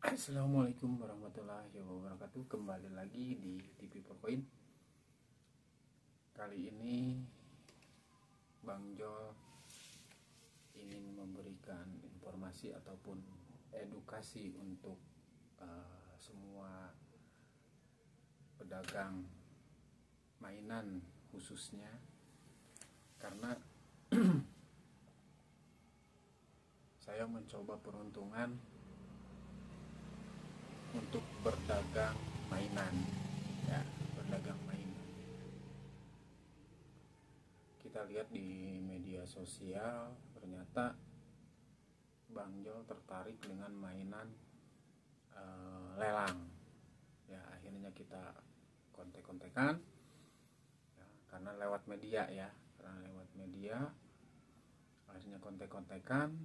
Assalamualaikum warahmatullahi wabarakatuh. Kembali lagi di TV Pocoin. Kali ini Bang Jo ingin memberikan informasi ataupun edukasi untuk semua pedagang mainan khususnya, karena saya mencoba peruntungan untuk berdagang mainan, ya, berdagang mainan. Kita lihat di media sosial, ternyata Bang Jo tertarik dengan mainan lelang. Ya, akhirnya kita kontek-kontekan, ya, karena lewat media, akhirnya kontek-kontekan.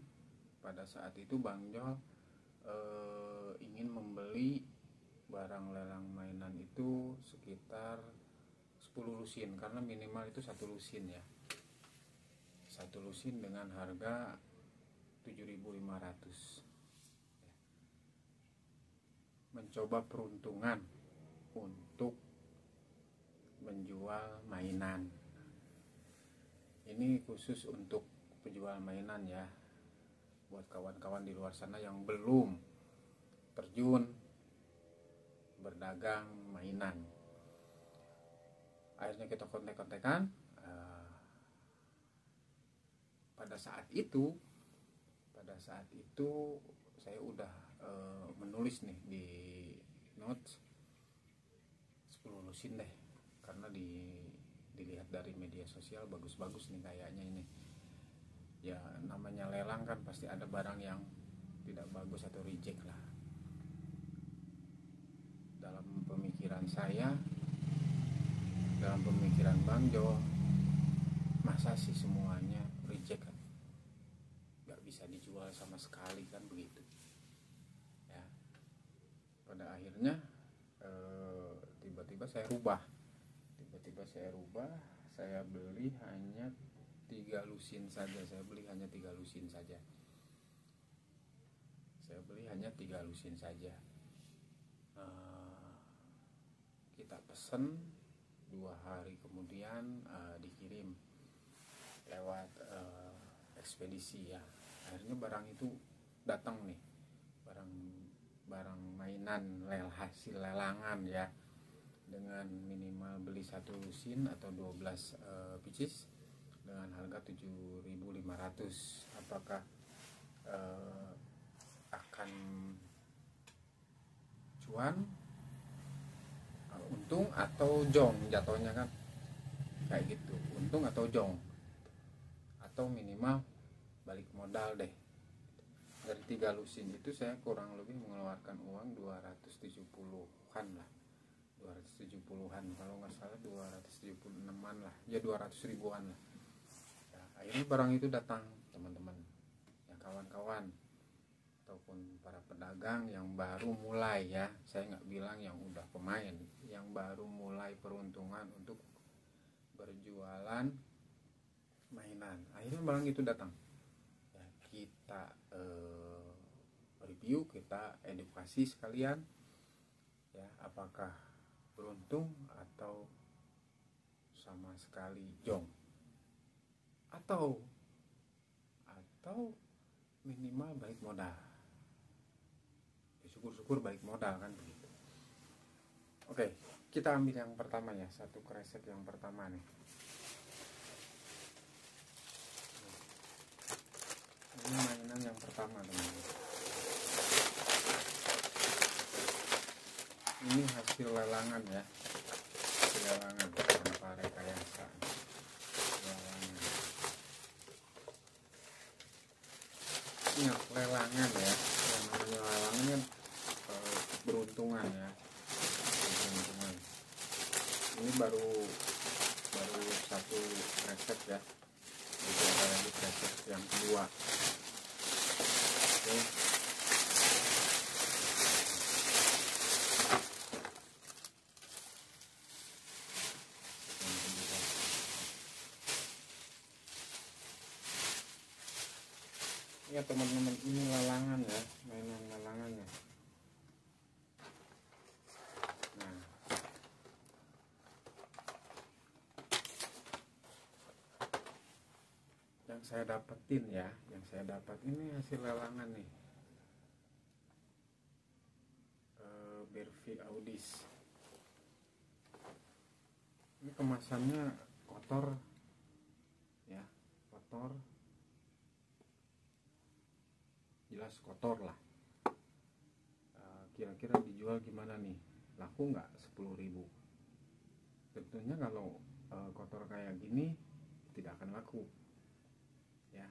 Pada saat itu Bang Jo ingin membeli barang lelang mainan itu sekitar 10 lusin, karena minimal itu 1 lusin, ya, 1 lusin dengan harga 7.500, ya. Mencoba peruntungan untuk menjual mainan. Ini khusus untuk penjual mainan, ya, buat kawan-kawan di luar sana yang belum terjun berdagang mainan. Akhirnya kita kontek-kontekan. Pada saat itu saya udah menulis nih di notes 10 lusin deh, karena dilihat dari media sosial bagus-bagus nih kayaknya ini. Ya, namanya lelang kan pasti ada barang yang tidak bagus atau reject lah. Dalam pemikiran saya, dalam pemikiran Bang Jo, masa sih semuanya reject kan? Gak bisa dijual sama sekali kan, begitu, ya. Pada akhirnya tiba-tiba saya rubah, saya beli hanya 3 lusin saja. Saya beli hanya 3 lusin saja. Kita pesen 2 hari kemudian dikirim lewat ekspedisi, ya. Akhirnya barang itu datang nih, barang mainan hasil lelangan, ya, dengan minimal beli 1 lusin atau 12 pieces dengan harga 7.500. Apakah akan cuan, untung atau jong jatuhnya kan, kayak gitu, untung atau jong, atau minimal balik modal deh. Dari 3 lusin itu saya kurang lebih mengeluarkan uang 270-an lah, 270-an kalau nggak salah, 276-an lah, ya 200 ribuan lah. Ya, akhirnya barang itu datang, teman-teman, ya, kawan-kawan ataupun para pedagang yang baru mulai, ya, saya nggak bilang yang udah pemain, yang baru mulai peruntungan untuk berjualan mainan. Akhirnya barang itu datang, ya, kita review, kita edukasi sekalian, ya, apakah beruntung atau sama sekali jong, atau minimal balik modal. Syukur-syukur balik modal kan, begitu. Oke, kita ambil yang pertama, ya, satu kresek yang pertama nih. Ini mainan yang pertama, teman-teman. Ini hasil lelangan, ya, hasil lelangan tanpa rekayasa, lelangan. Ingat, lelangan, ya, yang namanya lelangan kan beruntungan, ya, beruntungan. Ini baru 1 resep, ya, itu ada lagi resep yang kedua. Oke. Ya, teman-teman, ini lelangan, ya, mainan lelangannya. saya dapetin ya, yang saya dapat ini hasil lelangan nih, Bervi Audis. Ini kemasannya kotor ya, kotor, jelas kotor lah. Kira-kira dijual gimana nih, laku nggak 10.000? Tentunya kalau kotor kayak gini tidak akan laku ya.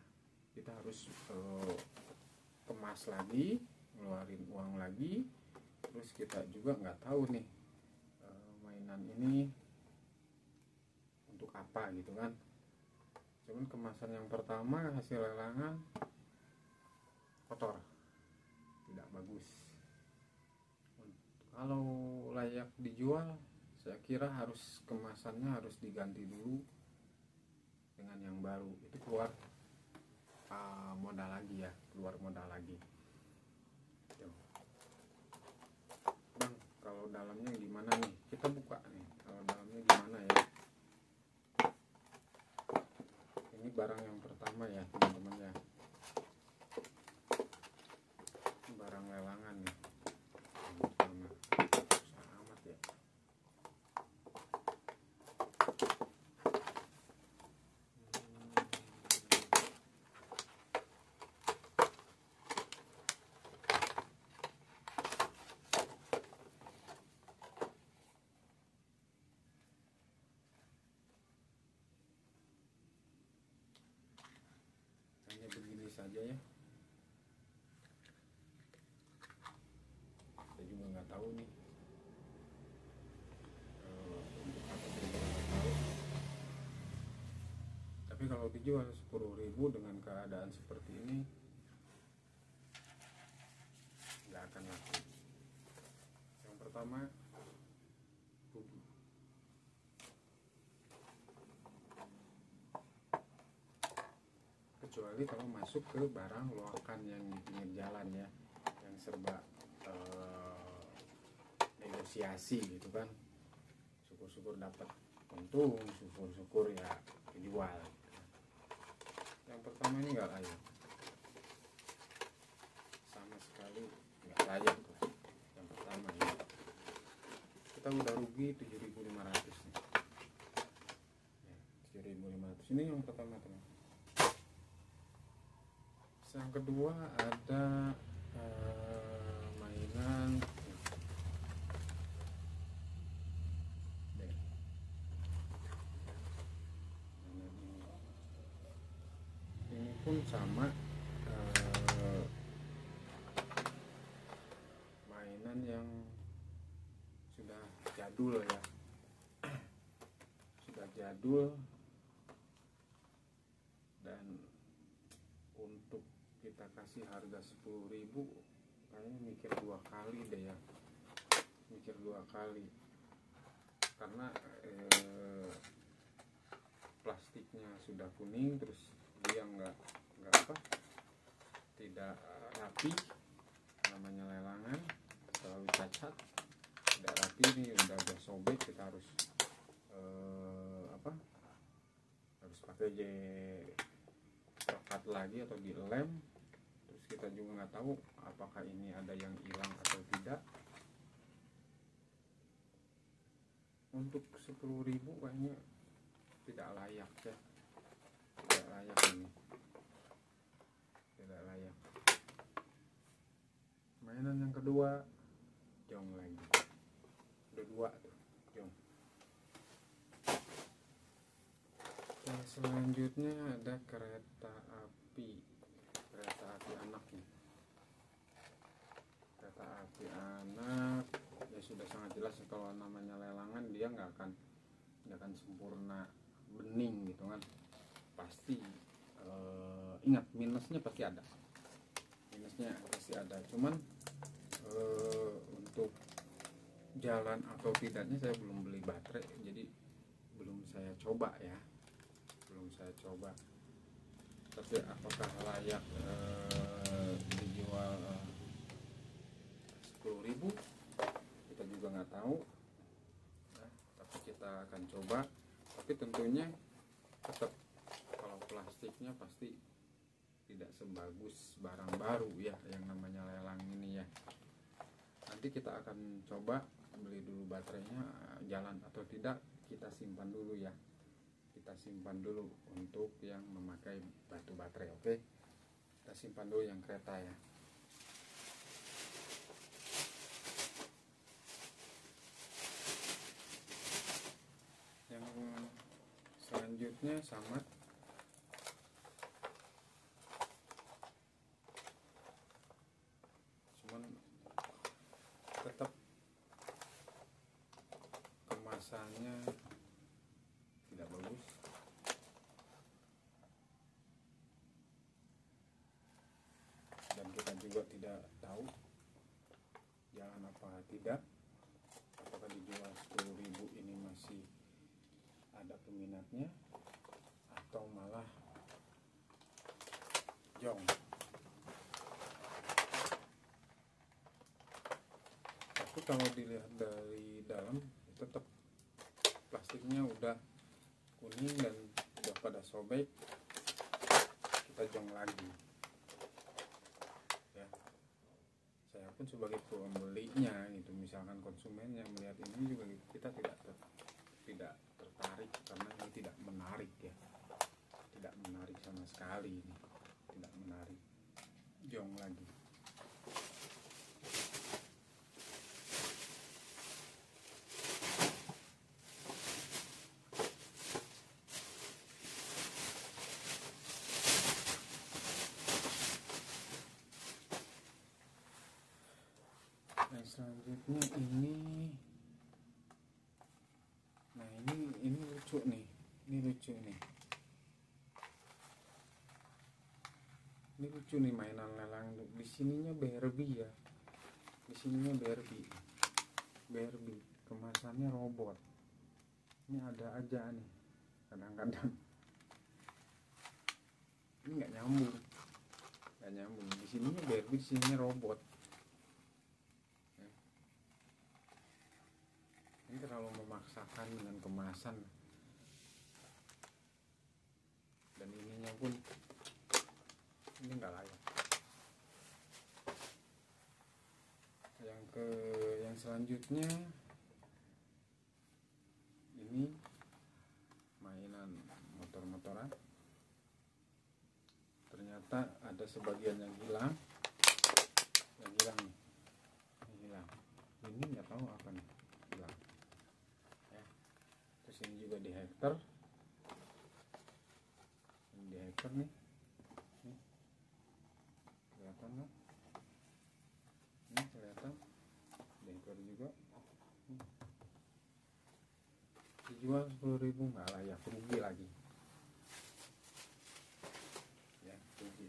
Kita harus kemas lagi, ngeluarin uang lagi. Terus kita juga nggak tahu nih mainan ini untuk apa gitu kan. Cuman kemasan yang pertama hasil lelangan kotor, tidak bagus. Kalau layak dijual, saya kira harus kemasannya harus diganti dulu dengan yang baru. Itu keluar modal lagi ya, keluar modal lagi. Tuh. Bang, kalau dalamnya gimana nih? Kita buka nih. Kalau dalamnya gimana ya? Ini barang yang pertama ya, teman-teman ya. Ini barang lelangan nih. Hanya begini saja ya. Saya juga nggak tahu nih untuk apa berapa tahu. Tapi kalau dijual 10.000 dengan keadaan seperti ini nggak akan laku. Yang pertama rugi. Kecuali kalau masuk ke barang loakan yang di pinggir jalan ya, yang serba negosiasi gitu kan. Syukur-syukur dapat untung, syukur-syukur ya dijual. Yang pertama ini nggak layak, sama sekali nggak layak lah. Yang pertama ini kita udah rugi 7.500 nih ya, 7.500 ini yang pertama teman. Yang kedua ada mainan ini pun sama, mainan yang sudah jadul ya, sudah jadul, dan untuk kita kasih harga 10.000 kayaknya mikir dua kali deh ya, mikir dua kali, karena plastiknya sudah kuning, terus dia nggak tidak rapi, namanya lelangan selalu cacat, tidak rapi. Ini udah sobek, kita harus harus pakai pekat lagi atau dilem. Terus kita juga nggak tahu apakah ini ada yang hilang atau tidak. Untuk 10.000 kayaknya tidak layak ya, tidak layak ini, tidak layak. Mainan yang kedua jong lagi, udah dua tuh jong. Yang selanjutnya ada kereta api anak nih. Kereta api anak ya sudah sangat jelas kalau namanya lelangan dia nggak akan sempurna bening gitu kan, pasti ingat minusnya pasti ada, cuman untuk jalan atau tidaknya saya belum beli baterai, jadi belum saya coba ya, tapi apakah layak dijual 10.000 kita juga nggak tahu nah, tapi kita akan coba. Tapi tentunya tetap kalau plastik bentuknya pasti tidak sebagus barang baru ya, yang namanya lelang ini ya. Nanti kita akan coba beli dulu baterainya jalan atau tidak, kita simpan dulu ya, kita simpan dulu untuk yang memakai batu baterai. Oke, kita simpan dulu yang kereta ya. Yang selanjutnya sama, cuman tetap kemasannya tidak bagus, dan kita juga tidak tahu jalan apa tidak, apakah dijual 10.000 ini masih ada peminatnya atau malah jong. Tapi kalau dilihat dari dalam tetap plastiknya udah kuning dan udah pada sobek, kita jong lagi ya. Saya pun sebagai pembelinya gitu, misalkan konsumen yang melihat ini juga kita tidak tertarik, karena ini tidak menarik ya, tidak menarik sama sekali, ini tidak menarik. Jong lagi. Yang selanjutnya ini, nah ini lucu nih, ini lucu nih, ini lucu nih mainan lelang. Di sininya Barbie ya, di sininya Barbie, kemasannya robot. Ini ada aja nih kadang-kadang ini nggak nyambung, di sininya Barbie, di sininya robot. Ini terlalu memaksakan dengan kemasan, dan ininya pun ini nggak layak. Yang selanjutnya ini mainan motor-motoran. Ternyata ada sebagian yang hilang nih, ini nggak tahu apa nih, hilang ya. Terus ini juga di Hektar, nih, kelihatan kan, ini kelihatan di Hektar juga. Dijual 10.000, nggak layak, rugi lagi ya, rugi.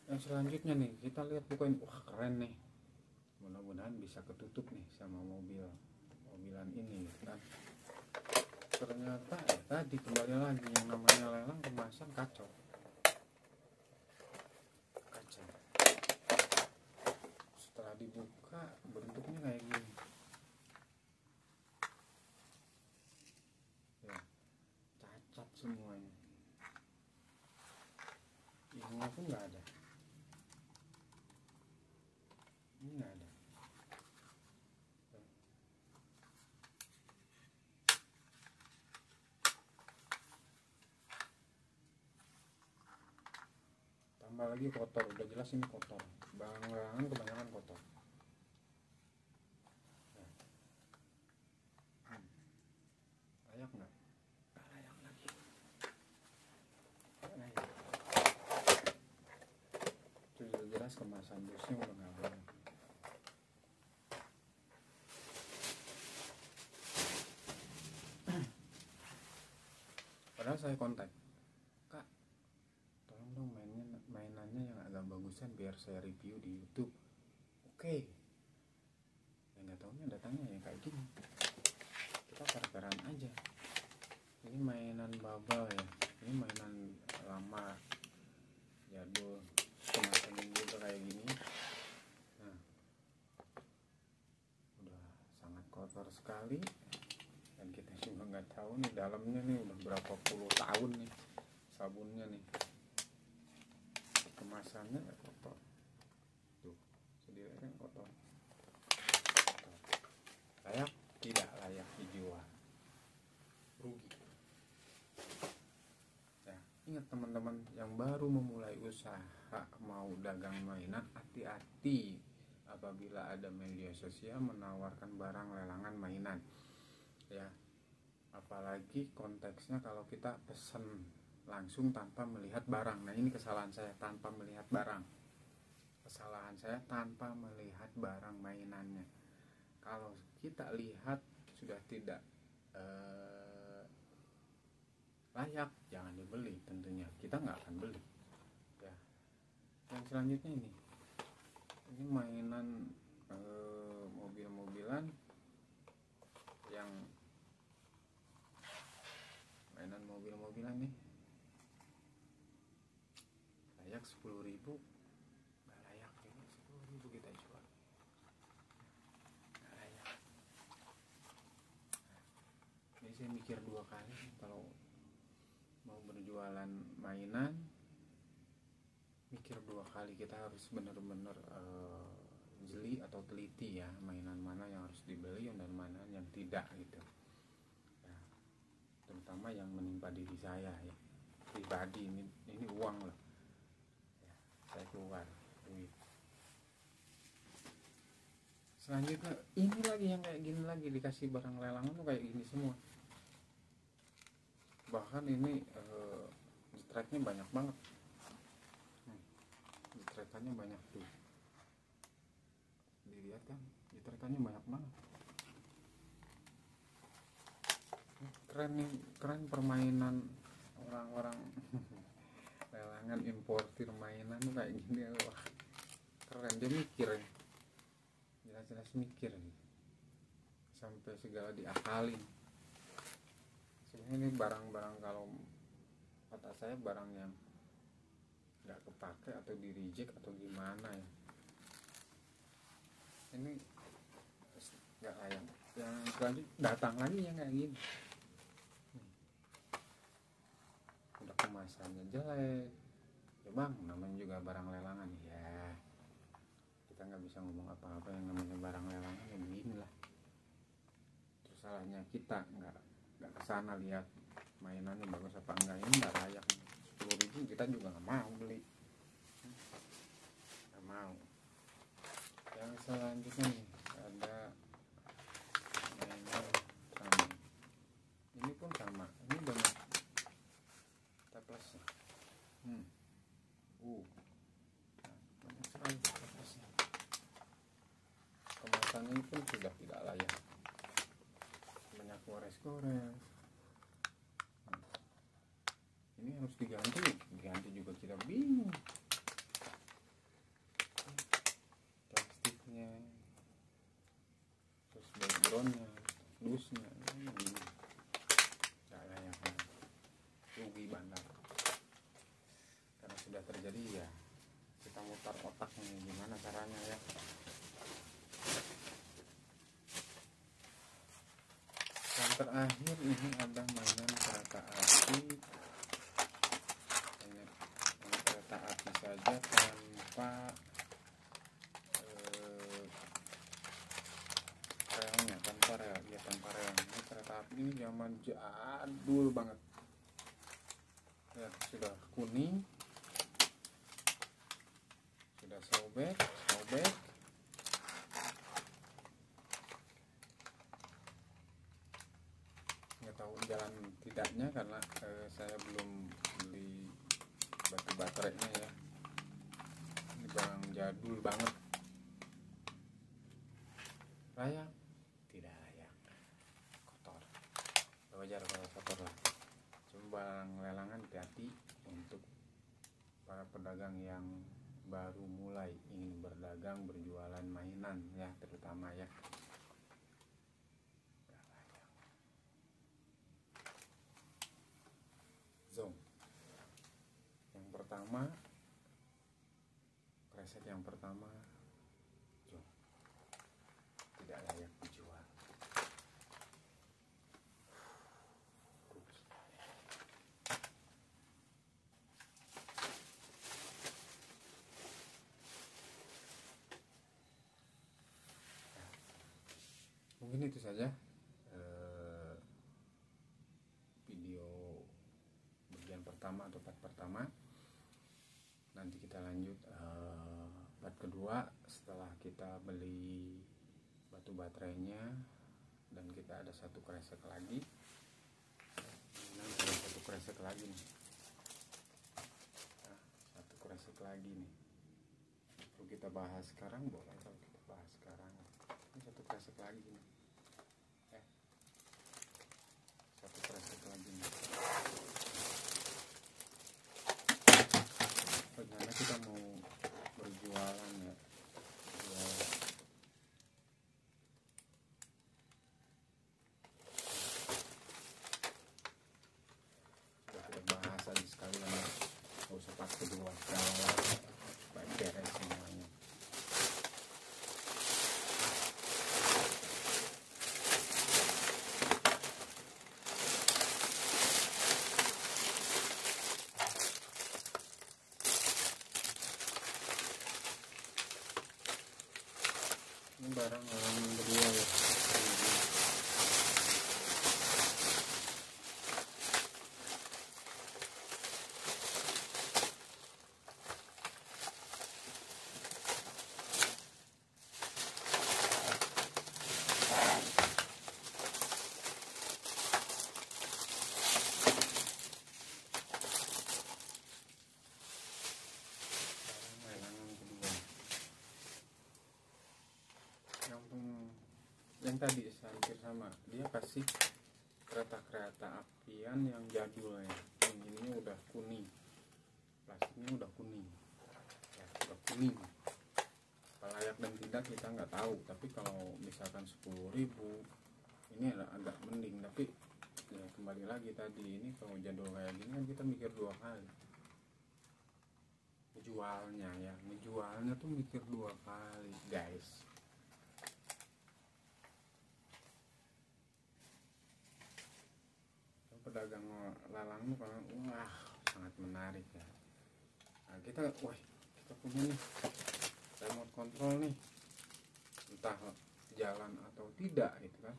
Yang selanjutnya nih, kita lihat bukan, wah keren nih, mudah-mudahan bisa ketutup nih sama mobilan ini kan. Ternyata tadi kembali lagi yang namanya lelang, kemasan kacau. Setelah dibuka bentuknya kayak gini ya, cacat semuanya. Ininya pun nggak ada, ini nggak ada. Tambah lagi kotor, udah jelas ini kotor, barang-barangan kebanyakan kotor. Layak nggak? Nggak layak lagi. Itu udah jelas kemasan dusnya udah nggak layak. Padahal saya kontak, Kak, tolong dong mainannya yang agak bagusan biar saya review di YouTube. Oke. Ya nggak taunya datangnya ya kayak gini. Kita fair-fairan aja. Ini mainan Babal ya, ini mainan lama jadul, kemasan juga kayak gini. Nah, udah sangat kotor sekali, dan kita juga nggak tahu nih dalamnya nih udah berapa puluh tahun nih sabunnya nih, kemasannya kotor tuh, sendiri kan kotor. Layak tidak layak dijual, rugi ya. Ingat teman-teman yang baru memulai usaha mau dagang mainan, hati-hati apabila ada media sosial menawarkan barang lelangan mainan ya. Apalagi konteksnya kalau kita pesen langsung tanpa melihat barang. Nah, ini kesalahan saya, tanpa melihat barang. Kesalahan saya tanpa melihat barang mainannya. Kalau kita lihat sudah tidak layak, jangan dibeli. Tentunya kita nggak akan beli ya. Yang selanjutnya ini mainan mobil-mobilan, yang mainan mobil-mobilan nih layak 10.000, nggak layak ini 10.000 kita jual, nggak layak. Jadi saya mikir 2 kali kalau mau berjualan mainan, mikir 2 kali. Kita harus benar-benar jeli atau teliti ya, mainan mana yang harus dibeli dan mana yang tidak gitu ya. Terutama yang menimpa diri saya ya, pribadi. Ini uang loh ya, saya keluar duit. Selanjutnya ini lagi yang kayak gini lagi, dikasih barang lelangan tuh kayak gini semua. Bahkan ini jetreknya banyak banget, jetrekannya banyak tuh, dilihat kan, jetrekannya banyak banget. Keren nih, keren permainan orang-orang lelangan importir mainan tuh kayak gini. Wah keren, dia mikir ya, jelas-jelas mikir nih, sampai segala diakalin. Sebenarnya ini barang-barang, kalau kata saya barang yang nggak kepake atau di reject atau gimana ya, ini nggak layak. Yang selanjutnya datang lagi yang kayak gini, udah kemasannya jelek ya bang, namanya juga barang lelangan ya, kita nggak bisa ngomong apa-apa. Yang namanya barang lelangan ya beginilah. Terus salahnya kita nggak kesana lihat mainannya bagus apa enggak. Ini nggak layak, 10.000 kita juga nggak mau beli, nggak mau. Yang selanjutnya nih ada mainan sama, ini pun sama, ini banyak teplasnya. Banyak sekali teplasnya. Kemasannya pun sudah tidak layak, banyak gores-gores. Ini harus diganti juga kita bingung. Plastiknya, terus backgroundnya, dusnya, ini nggak layak, rugi bandar. Karena sudah terjadi ya, kita mutar otak nih gimana caranya ya. Yang terakhir ini ada mainan kereta api. Ini kereta api saja tanpa relnya, tanpa rel ya, tanpa rel. Ini kereta api ini zaman jadul banget ya, sudah kuning, sudah sobek. Nggak tahu jalan tidaknya karena saya belum beli batu baterainya ya. Ini barang jadul banget. Layak? Tidak layak, kotor. Wajar kalau kotor lah. Cuma barang lelangan hati-hati untuk para pedagang yang baru mulai ingin berdagang, berjualan mainan ya, terutama ya. Zong yang pertama, preset yang pertama, Zong tidak layak dijual. mungkin itu saja video bagian pertama atau part pertama. Nanti kita lanjut part kedua setelah kita beli batu baterainya dan kita ada satu kresek lagi. Nanti ada satu kresek lagi nih. Nah, satu kresek lagi nih. Kalau kita bahas sekarang boleh, kalau kita bahas sekarang. Ini satu kresek lagi nih. Satu kresek lagi nih. Ternyata kita mau berjualan ya. Jualan. Kita bahas aja sekalian ya. Gak usah pas kedua segala. Baik beres semuanya. Ini barang orang berdua ya. Yang tadi hampir sama, dia kasih kereta-kereta apian yang jadul ya. Yang ininya udah kuning, plastiknya udah kuning ya, udah kuning. Layak dan tidak kita nggak tahu, tapi kalau misalkan 10.000 ini agak mending. Tapi ya kembali lagi tadi, ini kalau jadul kayak gini kan kita mikir dua kali menjualnya ya, menjualnya tuh mikir dua kali guys. Pedagang lalang tuh kan wah sangat menarik ya. Nah kita punya nih remote control nih, entah jalan atau tidak gitu kan,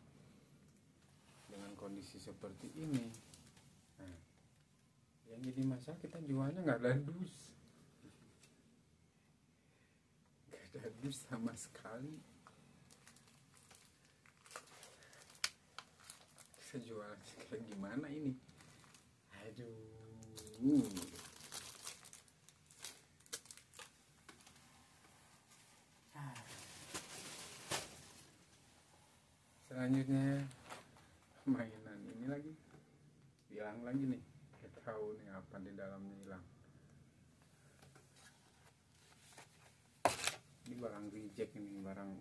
dengan kondisi seperti ini. Nah yang jadi masalah, kita jualnya nggak ada dus, nggak ada dus sama sekali. Jual kayak gimana ini, aduh. Selanjutnya mainan ini lagi hilang lagi nih, nggak tahu nih apa di dalamnya hilang. Ini barang reject, ini barang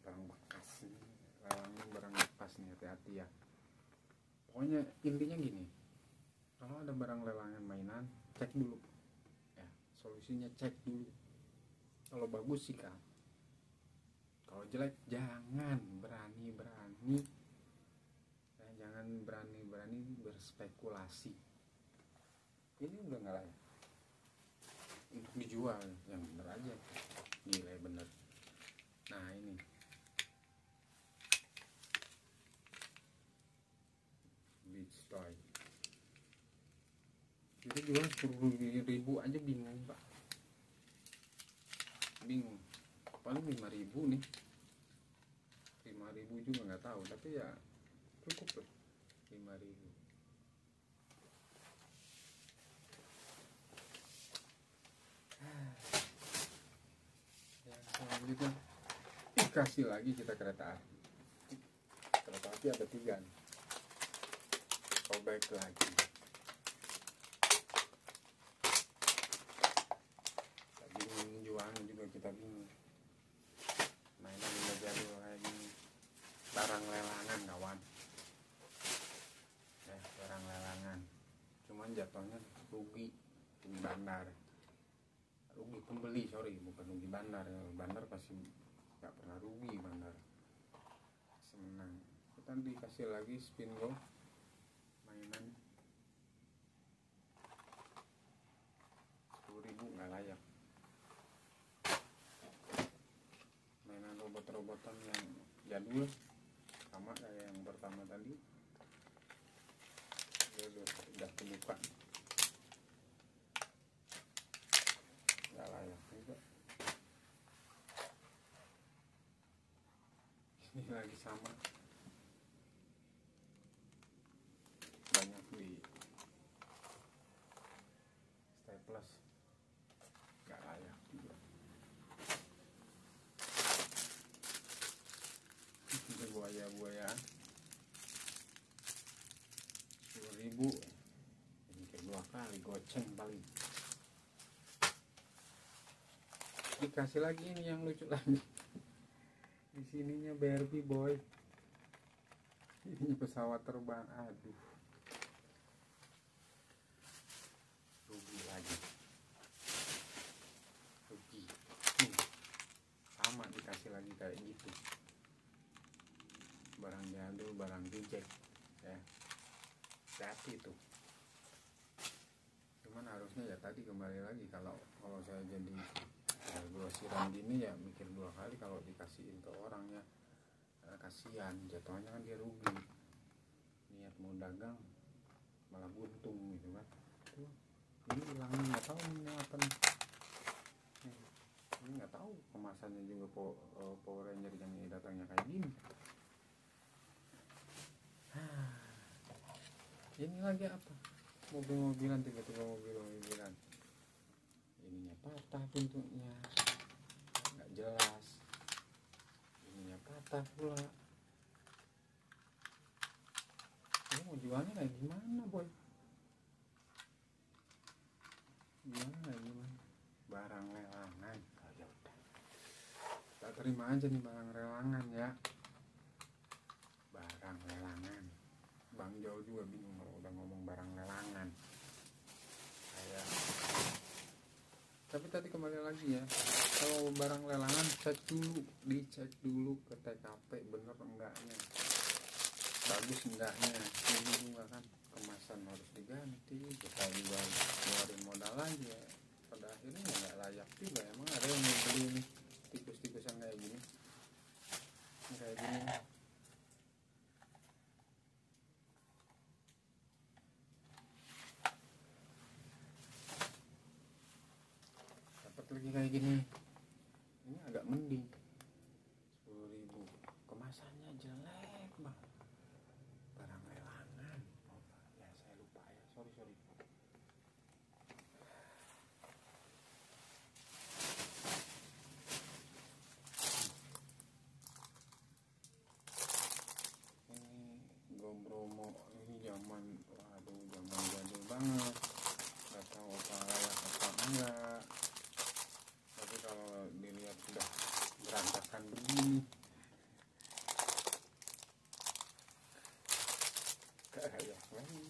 bekas nih, lelangnya barang bekas nih, hati-hati ya. Pokoknya intinya gini, kalau ada barang lelangan mainan, cek dulu ya, solusinya cek dulu. Kalau bagus sikat, kalau jelek jangan berani-berani ya, jangan berani-berani berspekulasi. Ini udah nggak layak untuk dijual, yang bener aja, nilai bener. Nah ini toy kita jual 10.000 aja bingung pak, bingung. Paling 5.000 nih, 5.000 juga nggak tahu, tapi ya cukup tuh 5.000. Yang selanjutnya dikasih lagi kita kereta api. Kereta api ada 3 nih. Baik lagi, kita bingung jualnya juga, kita bingung. Mainan udah jadul kayak gini, barang lelangan kawan ya, barang lelangan, cuman jatuhnya rugi bandar, rugi pembeli, bukan rugi bandar. Bandar pasti nggak pernah rugi, bandar senang. Kita dikasih lagi spin go mainan 10.000, nggak layak. Mainan robot-robotan yang jadul sama kayak yang pertama tadi. Dia udah kebuka, nggak layak juga. Ini lagi sama, banyak di staples, nggak layak juga. Ini buaya 10.000, mikir 2 kali, goceng paling. Dikasih lagi ini yang lucu lagi, di sininya Barbie boy, ini pesawat terbang. Aduh, rugi lagi, rugi. Sama dikasih lagi kayak gitu, barang jadul, barang reject ya, hati itu. Cuman harusnya ya tadi kembali lagi, kalau saya jadi grosiran gini ya mikir 2 kali kalau dikasihin ke orangnya. Kasihan, jatuhnya kan dia rugi, niat mau dagang malah buntung gitu kan. Tuh, ini hilangnya nggak tahu ini apa nih. Ini nggak tahu kemasannya juga Power Ranger yang ini datangnya kayak gini. Ini lagi apa, mobil-mobilan, tiba-tiba mobil-mobilan, ininya patah bentuknya, nggak jelas, ininya patah pula. Ini mau jualnya kayak gimana boy, gimana barang lelangan. Oh, ya udah, tak terima aja nih barang lelangan ya, barang lelangan. Bang Jo juga bingung kalau udah ngomong barang lelangan kayak. Tapi tadi kembali lagi ya, kalau barang lelangan dicek dulu ke TKP bener enggaknya, bagus enggaknya. Ini juga kan kemasan harus diganti, kita juga ngeluarin modal lagi ya, pada akhirnya nggak layak juga. Emang ada yang mau beli ini tikus-tikusan kayak gini. Dapat lagi kayak gini, ini agak mending, 10.000, kemasannya jelek bang, barang lelangan. Oh ya, saya lupa ya, sorry. Ini Gombromo, ini zaman, waduh, zaman jadul banget, nggak tahu apa layak apa enggak. Tapi kalau dilihat sudah berantakan begini, gak layak lagi.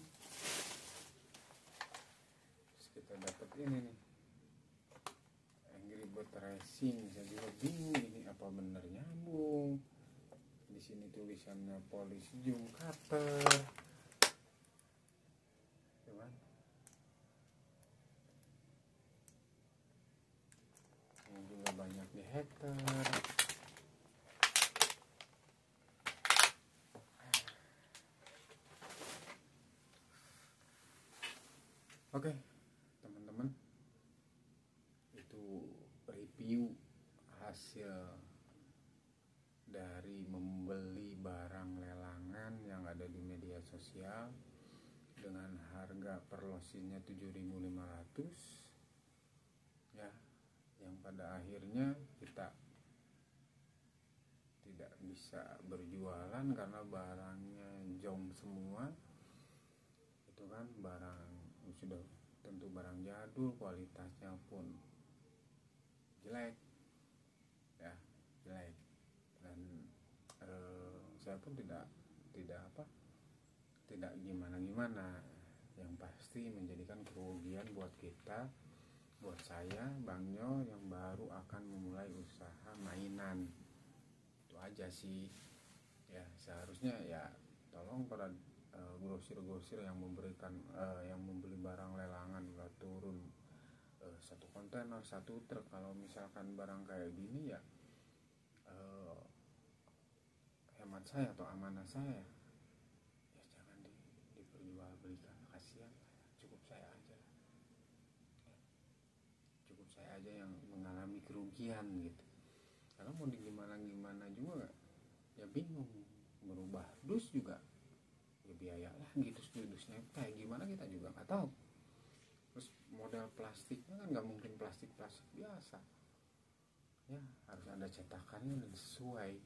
Terus kita dapat ini nih, Angry Bird Racing. Saya juga bingung ini apa bener nyambung. Di sini tulisannya Police Zoom Cutter, cuman ini juga banyak di hacker. Oke, teman-teman, itu review hasil dari membeli barang lelangan yang ada di media sosial dengan harga per losinya 7.500 ya, yang pada akhirnya kita tidak bisa berjualan karena barangnya jong semua. Itu kan barang sudah tentu barang jadul, kualitasnya pun jelek ya, jelek. Dan saya pun tidak gimana, yang pasti menjadikan kerugian buat kita, buat saya Bang Nyo yang baru akan memulai usaha mainan. Itu aja sih ya. Seharusnya ya tolong para grosir-grosir yang memberikan yang membeli barang lelangan udah turun 1 kontainer 1 truk. Kalau misalkan barang kayak gini ya alamat saya atau amanah saya, ya jangan diperjualbelikan, kasihan lah ya. Cukup saya aja lah ya. Cukup saya aja yang mengalami kerugian gitu. Karena mau gimana juga ya bingung, merubah dus juga ya biaya lah gitu, dusnya kayak gimana kita juga nggak tahu. Terus model plastiknya kan nggak mungkin plastik biasa ya, harus ada cetakannya dan sesuai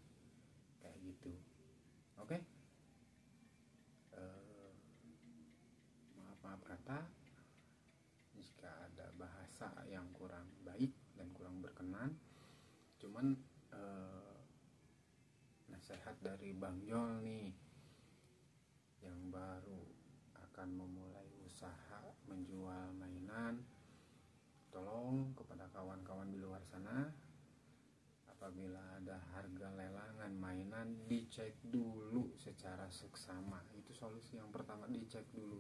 kayak gitu. Oke. Maaf kata jika ada bahasa yang kurang baik dan kurang berkenan. Cuman nasihat dari Bang Jol nih yang baru akan memulai usaha menjual mainan, tolong kepada kawan-kawan di luar sana, apabila ada harga lelangan mainan dicek dulu secara seksama. Itu solusi yang pertama, dicek dulu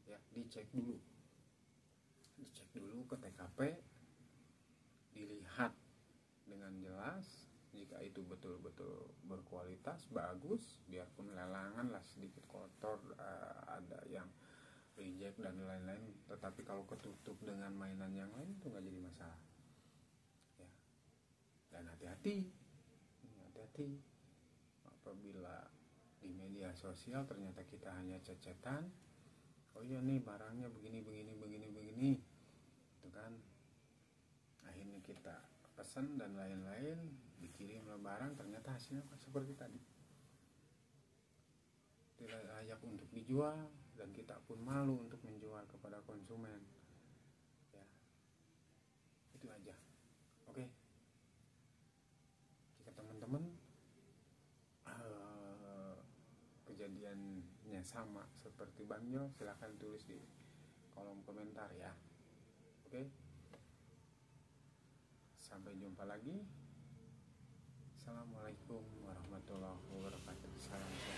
ya, dicek dulu ke TKP, dilihat dengan jelas. Jika itu betul-betul berkualitas bagus, biarpun lelangan lah sedikit kotor, ada yang reject dan lain-lain, tetapi kalau ketutup dengan mainan yang lain itu nggak jadi masalah ya. Dan hati-hati apabila di media sosial ternyata kita hanya cecetan, oh iya nih barangnya begini itu kan, akhirnya kita pesan dan lain-lain, dikirimlah barang, ternyata hasilnya seperti tadi, tidak layak untuk dijual, dan kita pun malu untuk menjual kepada konsumen ya. Itu aja. Oke. Jika teman-teman kejadiannya sama seperti Bang Jo, silahkan tulis di kolom komentar ya. Oke. Sampai jumpa lagi. Assalamualaikum warahmatullahi wabarakatuh. Salam.